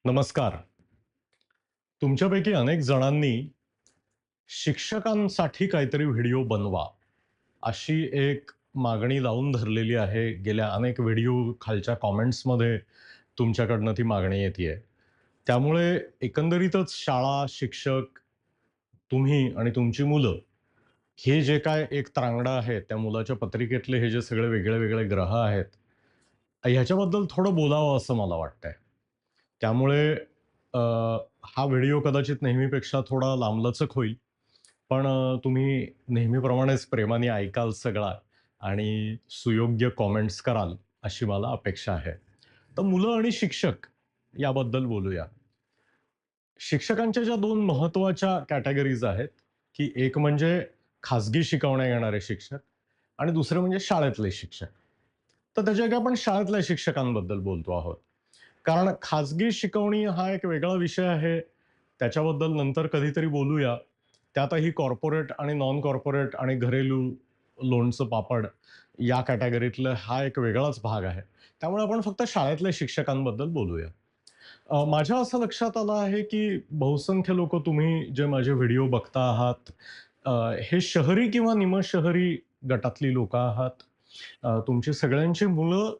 नमस्कार. तुमच्यापैकी अनेक जणांनी शिक्षकांसाठी काहीतरी व्हिडिओ बनवा, अशी एक मागणी लावून धरलेली आहे. गेल्या अनेक व्हिडिओ खालच्या कमेंट्समध्ये तुमच्याकडनं ती मागणी येतीये. त्यामुळे एकंदरीतच शाळा, शिक्षक, तुम्ही आणि तुमची मुलं, हे जे काय एक तांगडं आहे, त्या मुलाच्या पत्रिकेतले हे जे सगळे वेगळे-वेगळे ग्रह आहेत, ह्याच्याबद्दल थोडं बोलावं असं मला वाटतंय. त्यामुळे अ, हा व्हिडिओ कदाचित नेहमीपेक्षा थोडा लांबलचक होईल. पण तुम्ही नेहमीप्रमाणेच प्रेमाने ऐकाल सगळा आणि सुयोग्य कमेंट्स कराल, अशी मला अपेक्षा आहे. तर मुलं आणि शिक्षक याबद्दल बोलूया. शिक्षकांच्या ज्या 2 महत्त्वाच्या कॅटेगरीज आहेत, की एक म्हणजे खाजगी शिकवण्या घेणारे शिक्षक आणि दुसरे म्हणजे शाळेतले शिक्षक. तर त्याच्या आपण शाळेतल्या शिक्षकांबद्दल बोलतो आहोत. कारण खाजगी शिकवणी हा एक वेगळा विषय आहे. त्याच्याबद्दल नंतर कधीतरी बोलूया. त्यातही कॉर्पोरेट आणि नॉन कॉर्पोरेट आणि घरेलू लोणचं पापड या कॅटेगरीतला हा एक वेगळाच भाग आहे. त्यामुळे आपण फक्त शाळेतल्या शिक्षकांबद्दल बोलूया. माझ्या असं लक्षात आलं आहे, की बहुसंख्य लोकं तुम्ही जे माझे व्हिडिओ बघता आहात, अ, हे शहरी किंवा निमशहरी गटातली लोकं आहात. तुमची सगळ्यांची मुलं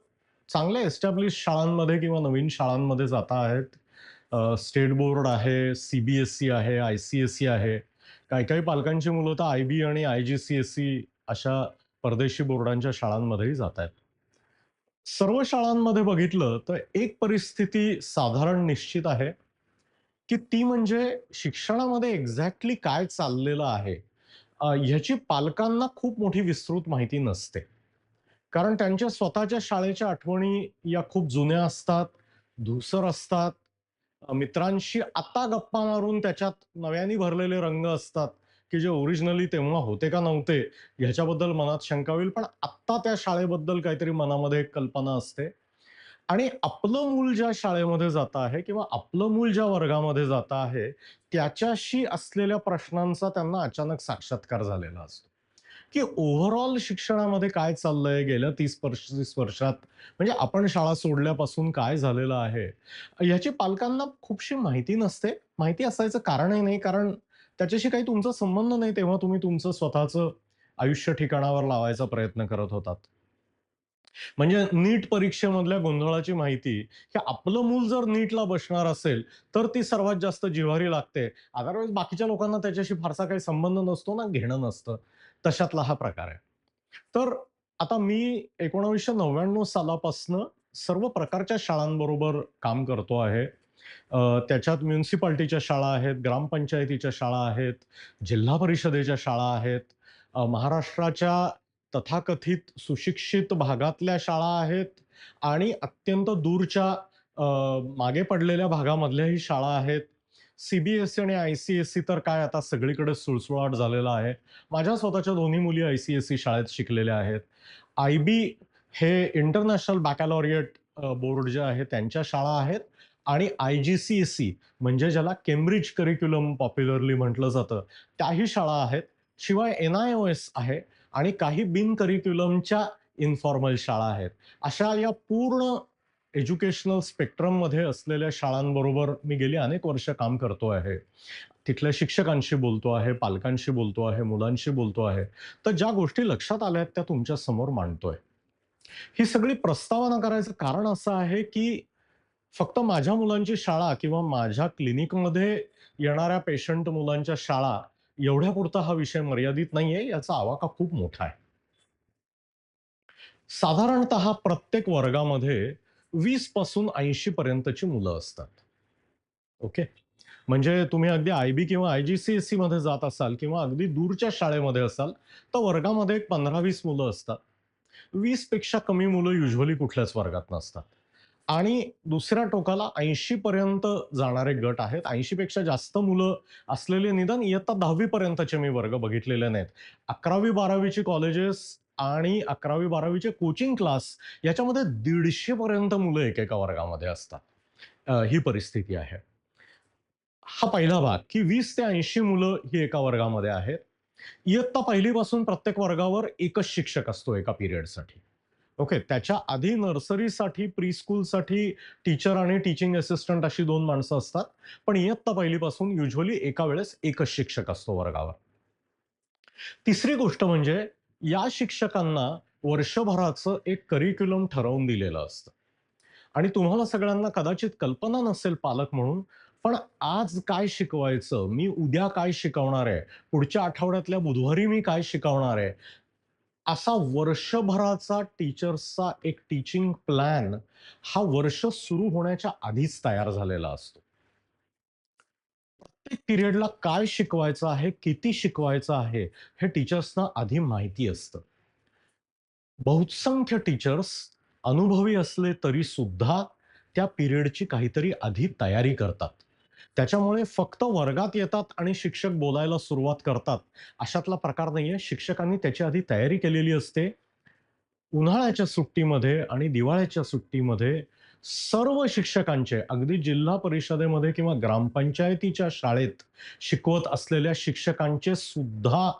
चांगल्या एस्टॅब्लिश शाळांमध्ये किंवा नवीन शाळांमध्ये जात आहेत. स्टेट बोर्ड आहे, सी-बी-एस-ई आहे, आय-सी-एस-ई आहे. काही-काही पालकांची मुलं तर आय-बी आणि आय-जी-सी-एस-ई अशा परदेशी बोर्डांच्या शाळांमध्येही जात आहेत. सर्व शाळांमध्ये बघितलं तर एक परिस्थिती साधारण निश्चित आहे, की ती म्हणजे शिक्षणामध्ये एक्झॅक्टली काय चाललेलं आहे, ह्याची पालकांना खूप मोठी विस्तृत माहिती नसते. कारण त्यांच्या स्वतःच्या शाळेच्या आठवणी या खूप जुन्या असतात, धूसर असतात. मित्रांशी आता गप्पा मारून त्याच्यात नव्याने भरलेले रंग असतात, की जे ओरिजिनली तेव्हा होते का नव्हते ह्याच्याबद्दल मनात शंका होईल. पण आत्ता त्या शाळेबद्दल काहीतरी मनामध्ये एक कल्पना असते. आणि आपलं मूल ज्या शाळेमध्ये जात आहे किंवा आपलं मूल ज्या वर्गामध्ये जात आहे, त्याच्याशी असलेल्या प्रश्नांचा त्यांना अचानक साक्षात्कार झालेला असतो. की ओव्हरऑल शिक्षणामध्ये काय चाललंय गेल्या 30-35 वर्षात, म्हणजे आपण शाळा सोडल्यापासून काय झालेलं आहे, ह्याची पालकांना खूपशी माहिती नसते. माहिती असायचं कारणही नाही, कारण त्याच्याशी काही तुमचा संबंध नाही, तेव्हा तुम्ही तुमचं स्वतःचं आयुष्य ठिकाणावर लावायचा प्रयत्न करत होतात. म्हणजे नीट परीक्षेमधल्या गोंधळाची माहिती, की आपलं मूल जर नीटला बसणार असेल, तर ती सर्वात जास्त जिव्हारी लागते. अदरवाईज बाकीच्या लोकांना त्याच्याशी फारसा काही संबंध नसतो ना, घेणं नसतं. तशातला हा प्रकार आहे. तर आता मी 1999 सालापासनं सर्व प्रकारच्या शाळांबरोबर काम करतो आहे. त्याच्यात म्युनिसिपालिटीच्या शाळा आहेत, ग्रामपंचायतीच्या शाळा आहेत, जिल्हा परिषदेच्या शाळा आहेत, महाराष्ट्राच्या तथाकथित सुशिक्षित भागातल्या शाळा आहेत आणि अत्यंत दूरच्या अ, मागे पडलेल्या भागामधल्याही शाळा आहेत. सी-बी-एस-ई आणि आय-सी-एस-ई तर काय आता सगळीकडे सुळसुळाट झालेला आहे. माझ्या स्वतःच्या दोन्ही मुली आय-सी-एस-ई शाळेत शिकलेल्या आहेत. आय-बी हे इंटरनॅशनल बॅकलॉरिएट बोर्ड जे आहे त्यांच्या शाळा आहेत आणि आय-जी-सी-एस-ई म्हणजे ज्याला केम्ब्रिज करिक्युलम पॉप्युलरली म्हटलं जातं, त्याही शाळा आहेत. शिवाय एन-आय-ओ-एस आहे आणि काही बिन करिक्युलमच्या इन्फॉर्मल शाळा आहेत. अशा या पूर्ण एज्युकेशनल स्पेक्ट्रममध्ये असलेल्या शाळांबरोबर मी गेली अनेक वर्ष काम करतो आहे. तिथल्या शिक्षकांशी बोलतो आहे, पालकांशी बोलतो आहे, मुलांशी बोलतो आहे. तर ज्या गोष्टी लक्षात आल्या आहेत त्या तुमच्या समोर मांडतोय. ही सगळी प्रस्तावना करायचं कारण असं आहे, की फक्त माझ्या मुलांची शाळा किंवा माझ्या क्लिनिकमध्ये येणाऱ्या पेशंट मुलांच्या शाळा एवढ्यापुरता हा विषय मर्यादित नाहीये, याचा आवाका खूप मोठा आहे. साधारणतः प्रत्येक वर्गामध्ये 20 पासून 80 पर्यंतची मुलं असतात. ओके. म्हणजे तुम्ही अगदी आय-बी किंवा आय-जी-सी-एस-सीमध्ये जात असाल किंवा अगदी दूरच्या शाळेमध्ये असाल, तर वर्गामध्ये एक 15-20 मुलं असतात. 20 पेक्षा कमी मुलं युजुअली कुठल्याच वर्गात नसतात. आणि दुसऱ्या टोकाला 80 पर्यंत जाणारे गट आहेत. 80 पेक्षा जास्त मुलं असलेले निदान इयत्ता 10वी पर्यंतचे मी वर्ग बघितलेले नाहीत. 11वी-12वी ची कॉलेजेस आणि 11वी-12वी चे कोचिंग क्लास याच्यामध्ये 150 पर्यंत मुलं एकेका वर्गामध्ये असतात. ही परिस्थिती आहे. हा पहिला भाग, की 20 ते 80 मुलं ही एका वर्गामध्ये आहेत. इयत्ता 1ली पासून प्रत्येक वर्गावर एकच शिक्षक असतो एका पिरियडसाठी. ओके. त्याच्या आधी नर्सरीसाठी, प्री-स्कूलसाठी टीचर आणि टीचिंग असिस्टंट अशी 2 माणसं असतात. पण इयत्ता 1ली पासून युजुअली एका वेळेस एकच शिक्षक असतो वर्गावर. तिसरी गोष्ट म्हणजे या शिक्षकांना वर्षभराचं एक करिक्युलम ठरवून दिलेलं असतं. आणि तुम्हाला सगळ्यांना कदाचित कल्पना नसेल पालक म्हणून, पण आज काय शिकवायचं, मी उद्या काय शिकवणार आहे, पुढच्या आठवड्यातल्या बुधवारी मी काय शिकवणार आहे, असा वर्षभराचा टीचर्सचा एक टीचिंग प्लॅन हा वर्ष सुरू होण्याच्या आधीच तयार झालेला असतो. प्रत्येक पिरियडला काय शिकवायचं आहे, किती शिकवायचं आहे, हे टीचर्सना आधी माहिती असतं. बहुसंख्य टीचर्स अनुभवी असले तरी सुद्धा त्या पिरियडची काहीतरी आधी तयारी करतात. त्याच्यामुळे फक्त वर्गात येतात आणि शिक्षक बोलायला सुरुवात करतात, अशातला प्रकार नाहीये. शिक्षकांनी त्याची आधी तयारी केलेली असते. उन्हाळ्याच्या सुट्टीमध्ये आणि दिवाळ्याच्या सुट्टीमध्ये सर्व शिक्षकांचे, अगदी जिल्हा परिषदेमध्ये किंवा ग्रामपंचायतीच्या शाळेत शिकवत असलेल्या शिक्षकांचे सुद्धा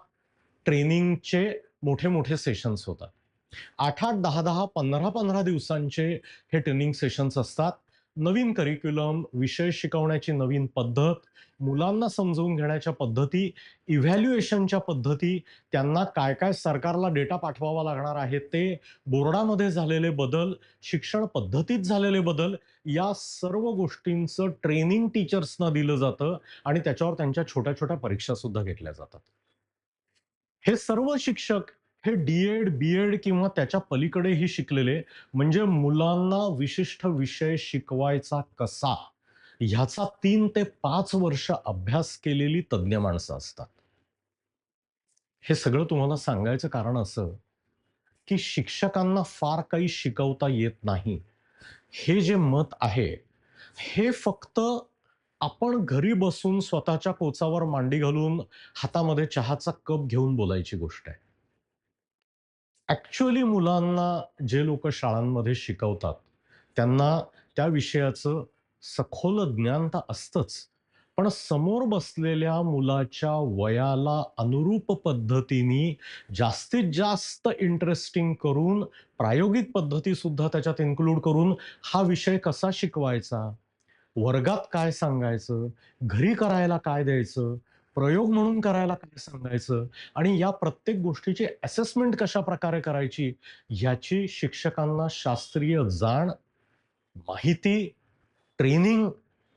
ट्रेनिंगचे मोठे-मोठे सेशन्स होतात. 8-8, 10-10, 15-15 दिवसांचे हे ट्रेनिंग सेशन्स असतात. नवीन करिक्युलम, विषय शिकवण्याची नवीन पद्धत, मुलांना समजून घेण्याच्या पद्धती, इव्हॅल्युएशनच्या पद्धती, त्यांना काय-काय सरकारला डेटा पाठवावा लागणार आहे ते, बोर्डामध्ये झालेले बदल, शिक्षण पद्धतीत झालेले बदल, या सर्व गोष्टींचं ट्रेनिंग टीचर्सना दिलं जातं आणि त्याच्यावर त्यांच्या छोट्या-छोट्या परीक्षासुद्धा घेतल्या जातात. हे सर्व शिक्षक हे डी-एड, बी-एड किंवा त्याच्या पलीकडेही शिकलेले, म्हणजे मुलांना विशिष्ट विषय शिकवायचा कसा, ह्याचा 3 ते 5 वर्ष अभ्यास केलेली तज्ञ माणसं असतात. हे सगळं तुम्हाला सांगायचं कारण असं, की शिक्षकांना फार काही शिकवता येत नाही. हे जे मत आहे, हे फक्त आपण घरी बसून स्वतःच्या कोचावर मांडी घालून हातामध्ये चहाचा कप घेऊन बोलायची गोष्ट आहे. ॲक्चुअली मुलांना जे लोकं शाळांमध्ये शिकवतात, त्यांना त्या विषयाचं सखोल ज्ञान तर असतंच. पण समोर बसलेल्या मुलाच्या वयाला अनुरूप पद्धतीने जास्तीत जास्त इंटरेस्टिंग करून, प्रायोगिक पद्धतीसुद्धा त्याच्यात इन्क्लूड करून हा विषय कसा शिकवायचा? वर्गात काय सांगायचं? घरी करायला काय द्यायचं? प्रयोग म्हणून करायला काय सांगायचं? आणि या प्रत्येक गोष्टीची असेसमेंट कशाप्रकारे करायची? ह्याची शिक्षकांना शास्त्रीय जाण, माहिती, ट्रेनिंग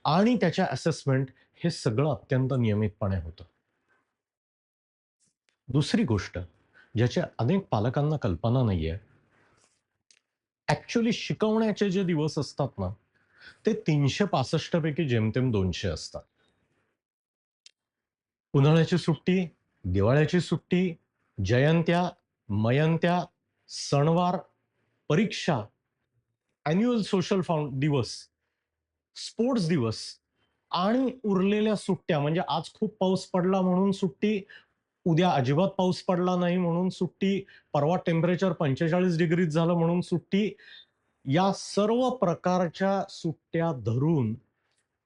आणि त्याच्या असेसमेंट हे सगळं अत्यंत नियमितपणे होतं. दुसरी गोष्ट, ज्याची अनेक पालकांना कल्पना नाहीये, ॲक्चुअली शिकवण्याचे जे दिवस असतात ना, ते 365 पैकी जेमतेम 200 असतात. उन्हाळ्याची सुट्टी, दिवाळ्याची सुट्टी, जयंत्या, मयंत्या, सणवार, परीक्षा, अॅन्युअल सोशल दिवस, स्पोर्ट्स दिवस आणि उरलेल्या सुट्ट्या म्हणजे आज खूप पाऊस पडला म्हणून सुट्टी, उद्या अजिबात पाऊस पडला नाही म्हणून सुट्टी, परवा टेम्परेचर 45 डिग्रीज झालं म्हणून सुट्टी. या सर्व प्रकारच्या सुट्ट्या धरून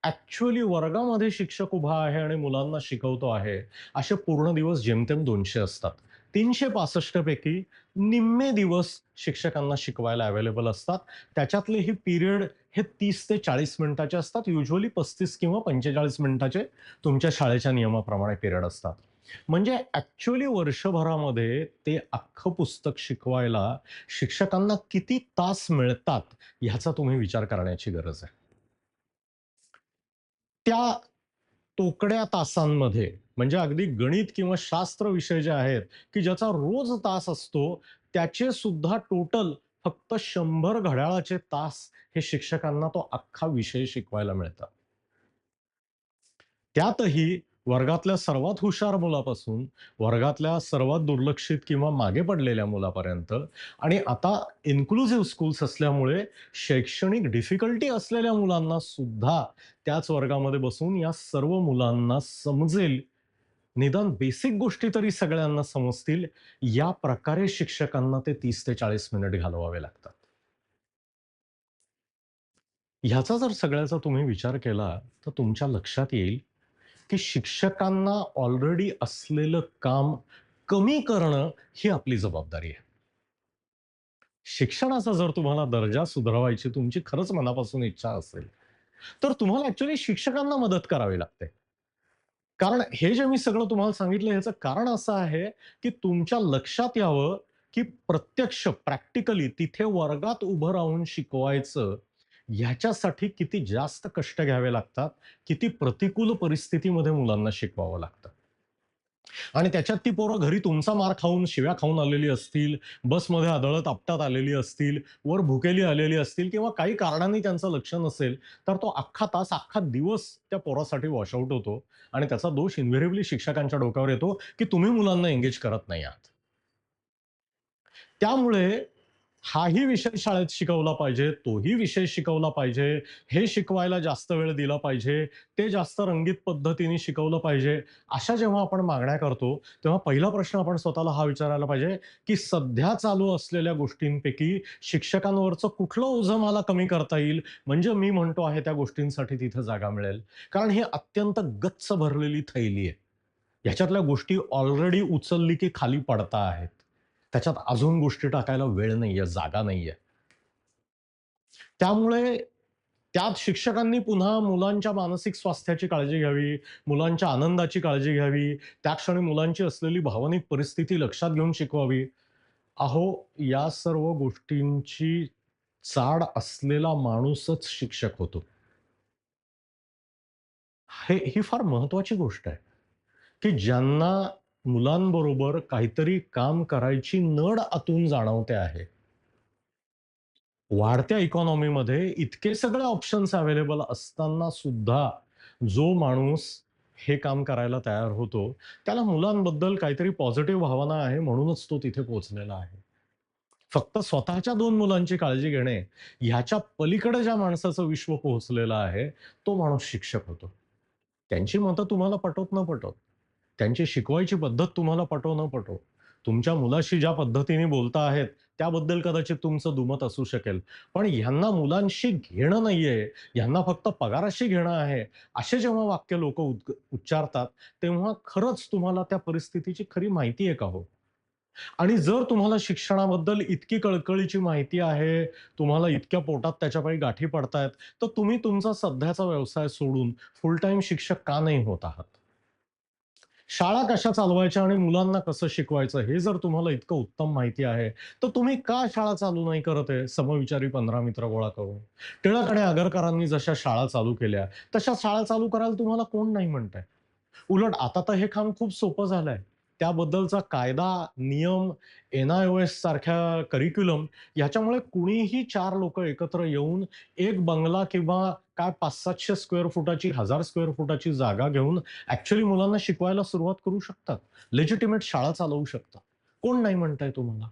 ॲक्चुअली वर्गामध्ये शिक्षक उभा आहे आणि मुलांना शिकवतो आहे, असे पूर्ण दिवस जेमतेम 200 असतात. 365 पैकी निम्मे दिवस शिक्षकांना शिकवायला अवेलेबल असतात. त्याच्यातले ही पिरियड हे 30 ते 40 मिनिटाचे असतात. युजुअली 35 किंवा 45 मिनिटाचे तुमच्या शाळेच्या नियमाप्रमाणे पिरियड असतात. म्हणजे ॲक्चुअली वर्षभरामध्ये ते अख्खं पुस्तक शिकवायला शिक्षकांना किती तास मिळतात, ह्याचा तुम्ही विचार करण्याची गरज आहे. त्या तोकड्या तासांमध्ये म्हणजे अगदी गणित किंवा शास्त्र विषय जे आहेत, की ज्याचा रोज तास असतो, त्याचे सुद्धा टोटल फक्त 100 घड्याळाचे तास हे शिक्षकांना तो अख्खा विषय शिकवायला मिळतात. त्यातही वर्गातल्या सर्वात हुशार मुलापासून वर्गातल्या सर्वात दुर्लक्षित किंवा मागे पडलेल्या मुलापर्यंत आणि आता इन्क्लुसिव्ह स्कूल्स असल्यामुळे शैक्षणिक डिफिकल्टी असलेल्या मुलांना सुद्धा त्याच वर्गामध्ये बसून या सर्व मुलांना समजेल, निदान बेसिक गोष्टी तरी सगळ्यांना समजतील, या प्रकारे शिक्षकांना ते 30 ते 40 मिनिट घालवावे लागतात. ह्याचा जर सगळ्याचा तुम्ही विचार केला, तर तुमच्या लक्षात येईल की शिक्षकांना ऑलरेडी असलेलं काम कमी करणं ही आपली जबाबदारी आहे. शिक्षणाचा जर तुम्हाला दर्जा सुधारवायची तुमची खरंच मनापासून इच्छा असेल, तर तुम्हाला ॲक्चुअली शिक्षकांना मदत करावी लागते. कारण हे जे मी सगळं तुम्हाला सांगितलं ह्याचं कारण असं आहे, की तुमच्या लक्षात यावं, की प्रत्यक्ष प्रॅक्टिकली तिथे वर्गात उभं राहून शिकवायचं, ह्याच्यासाठी किती जास्त कष्ट घ्यावे लागतात, किती प्रतिकूल परिस्थितीमध्ये मुलांना शिकवावं लागतं. आणि त्याच्यात ती पोरं घरी तुमचा मार खाऊन, शिव्या खाऊन आलेली असतील, बसमध्ये आदळत आपटात आलेली असतील, वर भुकेली आलेली असतील किंवा काही कारणांनी त्यांचं लक्ष नसेल, तर तो अख्खा तास, अख्खा दिवस त्या पोरासाठी वॉशआउट होतो आणि त्याचा दोष इन्व्हेरिएबली शिक्षकांच्या डोक्यावर येतो, की तुम्ही मुलांना एंगेज करत नाही आहात. त्यामुळे हाही विषय शाळेत शिकवला पाहिजे, तोही विषय शिकवला पाहिजे, हे शिकवायला जास्त वेळ दिला पाहिजे, ते जास्त रंगीत पद्धतीने शिकवलं पाहिजे. अशा जेव्हा आपण मागण्या करतो, तेव्हा पहिला प्रश्न आपण स्वतःला हा विचारायला पाहिजे, की सध्या चालू असलेल्या गोष्टींपैकी शिक्षकांवरचं कुठलं ओझं मला कमी करता येईल, म्हणजे मी म्हणतो आहे त्या गोष्टींसाठी तिथे जागा मिळेल. कारण ही अत्यंत गच्च भरलेली थैली आहे. ह्याच्यातल्या गोष्टी ऑलरेडी उचलली की खाली पडता आहेत. त्याच्यात अजून गोष्टी टाकायला वेळ नाहीये, जागा नाहीये. त्यामुळे त्यात शिक्षकांनी पुन्हा मुलांच्या मानसिक स्वास्थ्याची काळजी घ्यावी, मुलांच्या आनंदाची काळजी घ्यावी, त्या क्षणी मुलांची असलेली भावनिक परिस्थिती लक्षात घेऊन शिकवावी. अहो, या सर्व गोष्टींची चाड असलेला माणूसच शिक्षक होतो. ही फार महत्वाची गोष्ट आहे, की ज्यांना मुलांबरोबर काहीतरी काम करायची नड आतून जाणवते आहे. वाढत्या इकॉनॉमीमध्ये इतके सगळे ऑप्शन्स अवेलेबल असताना सुद्धा जो माणूस हे काम करायला तयार होतो, त्याला मुलांबद्दल काहीतरी पॉझिटिव्ह भावना आहे म्हणूनच तो तिथे पोहोचलेला आहे. फक्त स्वतःच्या 2 मुलांची काळजी घेणे, ह्याच्या पलीकडे ज्या माणसाचं विश्व पोहोचलेलं आहे, तो माणूस शिक्षक होतो. त्यांची मतं तुम्हाला पटोत न पटोत, त्यांची शिकवायची पद्धत तुम्हाला पटो न पटो, तुमच्या मुलाशी ज्या पद्धतीने बोलता आहेत, त्याबद्दल कदाचित तुमचं दुमत असू शकेल. पण ह्यांना मुलांशी घेणं नाहीये, ह्यांना फक्त पगाराशी घेणं आहे, असे जेव्हा वाक्य लोकं उच्चारतात, तेव्हा खरंच तुम्हाला त्या परिस्थितीची खरी माहिती आहे का हो? आणि जर तुम्हाला शिक्षणाबद्दल इतकी कळकळीची माहिती आहे, तुम्हाला इतक्या पोटात त्याच्यापायी गाठी पडतायत, तर तुम्ही तुमचा सध्याचा व्यवसाय सोडून फुल टाईम शिक्षक का नाही होत आहात? शाळा कशा चालवायच्या आणि मुलांना कसं शिकवायचं हे जर तुम्हाला इतकं उत्तम माहिती आहे, तर तुम्ही का शाळा चालू नाही करत आहे समविचारी 15 मित्र गोळा करून? टिळक आणि आगरकरांनी जशा शाळा चालू केल्या, तशा शाळा चालू करायला तुम्हाला कोण नाही म्हणतंय? उलट आता तर हे काम खूप सोपं झालंय. त्याबद्दलचा कायदा, नियम, एन-आय-ओ-एस सारख्या करिक्युलम ह्याच्यामुळे कुणीही 4 लोकं एकत्र येऊन एक बंगला किंवा काय 500-700 स्क्वेअर फुटाची, 1000 स्क्वेअर फुटाची जागा घेऊन ॲक्चुअली मुलांना शिकवायला सुरुवात करू शकतात. लेजिटिमेट शाळा चालवू शकतात. कोण नाही म्हणतंय तुम्हाला?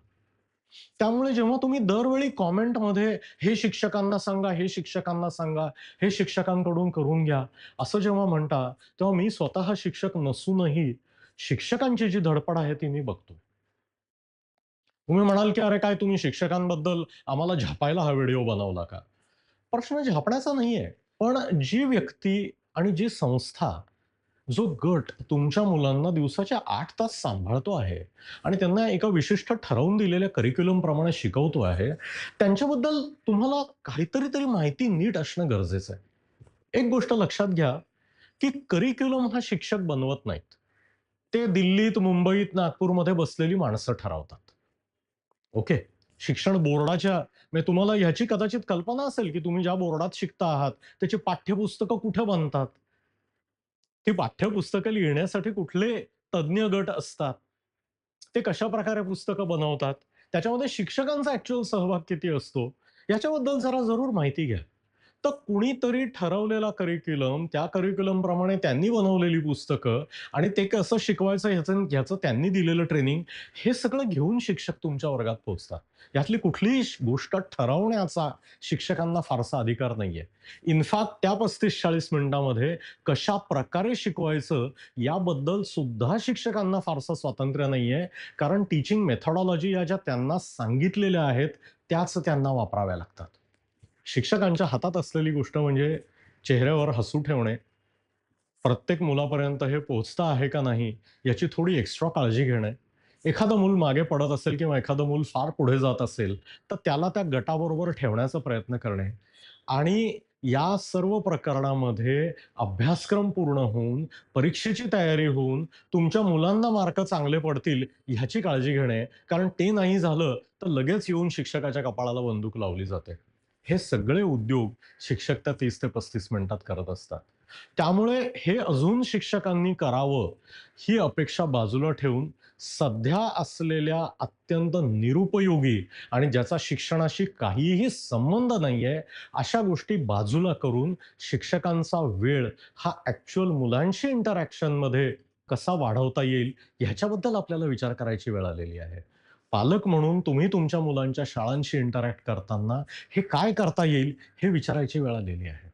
त्यामुळे जेव्हा तुम्ही दरवेळी कमेंटमध्ये हे शिक्षकांना सांगा, हे शिक्षकांना सांगा, हे शिक्षकांकडून करून घ्या, असं जेव्हा म्हणता, तेव्हा मी स्वतः शिक्षक नसूनही शिक्षकांची जी धडपड आहे ती मी बघतो. तुम्ही म्हणाल, की "अरे काय तुम्ही शिक्षकांबद्दल आम्हाला झापायला हा व्हिडिओ बनवला का?" प्रश्न झापण्याचा नाहीये. पण जी व्यक्ती आणि जी संस्था, जो गट तुमच्या मुलांना दिवसाचे 8 तास सांभाळतो आहे आणि त्यांना एका विशिष्ट ठरवून दिलेल्या करिक्युलमप्रमाणे शिकवतो आहे, त्यांच्याबद्दल तुम्हाला काहीतरी तरी माहिती नीट असणं गरजेचं आहे. एक गोष्ट लक्षात घ्या, की करिक्युलम हा शिक्षक बनवत नाहीत. ते दिल्लीत, मुंबईत, नागपूरमध्ये बसलेली माणसं ठरवतात. ओके. शिक्षण बोर्डाच्या म्हणजे तुम्हाला ह्याची कदाचित कल्पना असेल, की तुम्ही ज्या बोर्डात शिकता आहात, त्याची पाठ्यपुस्तकं कुठे बनतात? ती पाठ्यपुस्तकं लिहिण्यासाठी कुठले तज्ञ गट असतात? ते कशाप्रकारे पुस्तकं बनवतात? त्याच्यामध्ये शिक्षकांचा ॲक्चुअल सहभाग किती असतो? याच्याबद्दल जरा जरूर माहिती घ्या. तर कुणीतरी ठरवलेला करिक्युलम, त्या करिक्युलमप्रमाणे त्यांनी बनवलेली पुस्तकं आणि ते कसं शिकवायचं ह्याचं त्यांनी दिलेलं ट्रेनिंग, हे सगळं घेऊन शिक्षक तुमच्या वर्गात पोहोचतात. यातली कुठलीही गोष्ट ठरवण्याचा शिक्षकांना फारसा अधिकार नाहीये. त्या 35-40 मिनिटामध्ये कशाप्रकारे शिकवायचं याबद्दल सुद्धा शिक्षकांना फारसं स्वातंत्र्य नाहीये. कारण टीचिंग मेथोडॉलॉजी या ज्या त्यांना सांगितलेल्या आहेत, त्याच त्यांना वापराव्या लागतात. शिक्षकांच्या हातात असलेली गोष्ट म्हणजे चेहऱ्यावर हसू ठेवणे, प्रत्येक मुलापर्यंत हे पोहोचतं आहे का नाही, याची थोडी एक्स्ट्रा काळजी घेणे, एखादं मूल मागे पडत असेल किंवा एखादं मूल फार पुढे जात असेल, तर त्याला त्या गटाबरोबर ठेवण्याचा प्रयत्न करणे आणि या सर्व प्रकरणामध्ये अभ्यासक्रम पूर्ण होऊन, परीक्षेची तयारी होऊन, तुमच्या मुलांना मार्क चांगले पडतील ह्याची काळजी घेणे. कारण ते नाही झालं, तर लगेच येऊन शिक्षकाच्या कपाळाला बंदूक लावली जाते. हे सगळे उद्योग शिक्षक त्या 30 ते 35 मिनिटात करत असतात. त्यामुळे हे अजून शिक्षकांनी करावं, ही अपेक्षा बाजूला ठेवून सध्या असलेल्या अत्यंत निरुपयोगी आणि ज्याचा शिक्षणाशी काहीही संबंध नाहीये, अशा गोष्टी बाजूला करून शिक्षकांचा वेळ हा ॲक्चुअल मुलांशी इंटरॅक्शनमध्ये कसा वाढवता येईल, ह्याच्याबद्दल आपल्याला विचार करायची वेळ आलेली आहे. पालक म्हणून तुम्ही तुमच्या मुलांच्या शाळांशी इंटरॅक्ट करताना हे काय करता येईल, हे विचारायची वेळ आलेली आहे.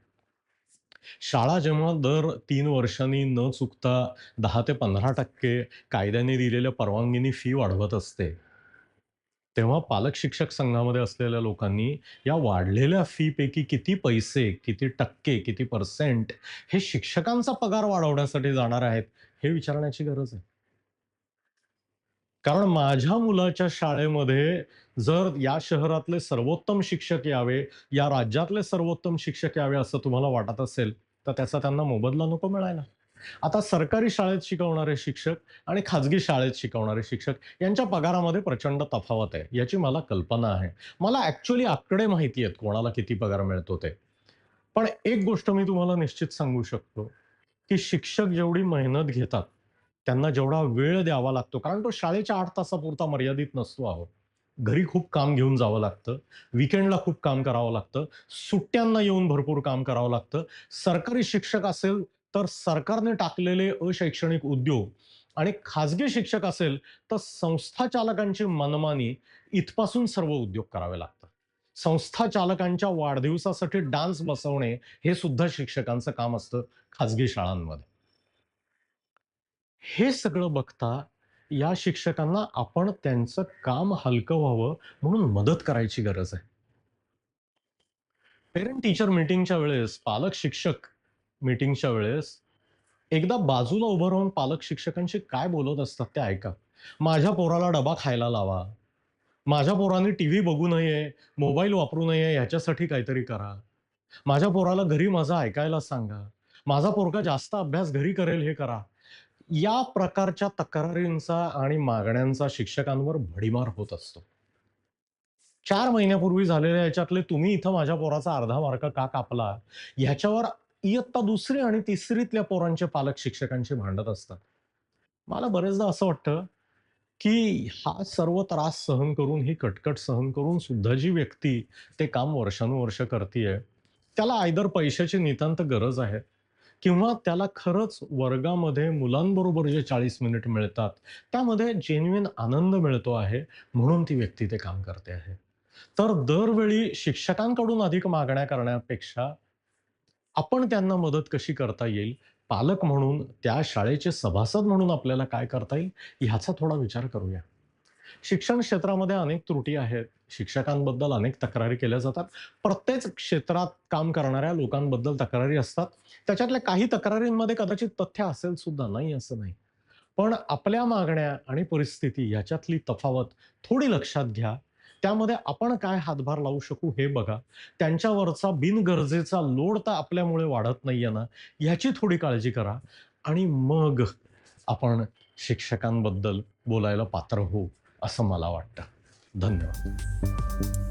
शाळा जेव्हा दर 3 वर्षांनी न चुकता 10 ते 15% कायद्याने दिलेल्या परवानगीनी फी वाढवत असते, तेव्हा पालक शिक्षक संघामध्ये असलेल्या लोकांनी या वाढलेल्या फीपैकी किती पैसे, किती टक्के, किती पर्सेंट हे शिक्षकांचा पगार वाढवण्यासाठी जाणार आहेत, हे विचारण्याची गरज आहे. कारण माझ्या मुलाच्या शाळेमध्ये जर या शहरातले सर्वोत्तम शिक्षक यावे, या राज्यातले सर्वोत्तम शिक्षक यावे असं तुम्हाला वाटत असेल, तर त्याचा त्यांना मोबदला नको मिळायला? आता सरकारी शाळेत शिकवणारे शिक्षक आणि खाजगी शाळेत शिकवणारे शिक्षक यांच्या पगारामध्ये प्रचंड तफावत आहे, याची मला कल्पना आहे. मला ॲक्चुअली आकडे माहिती आहेत कोणाला किती पगार मिळतो ते. पण एक गोष्ट मी तुम्हाला निश्चित सांगू शकतो, की शिक्षक जेवढी मेहनत घेतात, त्यांना जेवढा वेळ द्यावा लागतो, कारण तो शाळेच्या 8 तासापुरता मर्यादित नसतो अहो. घरी खूप काम घेऊन जावं लागतं. वीकेंडला खूप काम करावं लागतं. सुट्ट्यांना येऊन भरपूर काम करावं लागतं. सरकारी शिक्षक असेल, तर सरकारने टाकलेले अशैक्षणिक उद्योग आणि खाजगी शिक्षक असेल, तर संस्था चालकांची मनमानी इथपासून सर्व उद्योग करावे लागतात. संस्था चालकांच्या वाढदिवसासाठी डान्स बसवणे, हे सुद्धा शिक्षकांचं काम असतं खाजगी शाळांमध्ये. हे सगळं बघता या शिक्षकांना आपण त्यांचं काम हलकं व्हावं म्हणून मदत करायची गरज आहे. पेरेंट टीचर मीटिंगच्या वेळेस, पालक शिक्षक मीटिंगच्या वेळेस एकदा बाजूला उभं राहून पालक शिक्षकांशी काय बोलत असतात ते ऐका. माझ्या पोराला डबा खायला लावा. माझ्या पोराने टीव्ही बघू नये, मोबाईल वापरू नये ह्याच्यासाठी काहीतरी करा. माझ्या पोराला घरी माझं ऐकायला सांगा. माझा पोरगा जास्त अभ्यास घरी करेल हे करा. या प्रकारच्या तक्रारींचा आणि मागण्यांचा शिक्षकांवर भडीमार होत असतो. 4 महिन्यापूर्वी झालेल्या याच्यातले तुम्ही इथं माझ्या पोराचा अर्धा मार्क का कापला? ह्याच्यावर इयत्ता 2री आणि 3रीतल्या पोरांचे पालक शिक्षकांशी भांडत असतात. मला बरेचदा असं वाटतं, की हा सर्व त्रास सहन करून, ही कटकट सहन करून सुद्धा जी व्यक्ती ते काम वर्षानुवर्ष करतीये, त्याला आयदर पैशाची नितांत गरज आहे किंवा त्याला खरंच वर्गामध्ये मुलांबरोबर जे 40 मिनिट मिळतात, त्यामध्ये जेन्युइन आनंद मिळतो आहे, म्हणून ती व्यक्ती ते काम करते आहे. तर दरवेळी शिक्षकांकडून अधिक मागण्या करण्यापेक्षा आपण त्यांना मदत कशी करता येईल, पालक म्हणून, त्या शाळेचे सभासद म्हणून आपल्याला काय करता येईल, ह्याचा थोडा विचार करूया. शिक्षण क्षेत्रामध्ये अनेक त्रुटी आहेत. शिक्षकांबद्दल अनेक तक्रारी केल्या जातात. प्रत्येक क्षेत्रात काम करणाऱ्या लोकांबद्दल तक्रारी असतात. त्याच्यातल्या काही तक्रारींमध्ये कदाचित तथ्य असेल सुद्धा, नाही असं नाही. पण आपल्या मागण्या आणि परिस्थिती ह्याच्यातली तफावत थोडी लक्षात घ्या. त्यामध्ये आपण काय हातभार लावू शकू हे बघा. त्यांच्यावरचा बिनगरजेचा लोड तर आपल्यामुळे वाढत नाहीये ना, ह्याची थोडी काळजी करा आणि मग आपण शिक्षकांबद्दल बोलायला पात्र होऊ, असं मला वाटतं. धन्यवाद.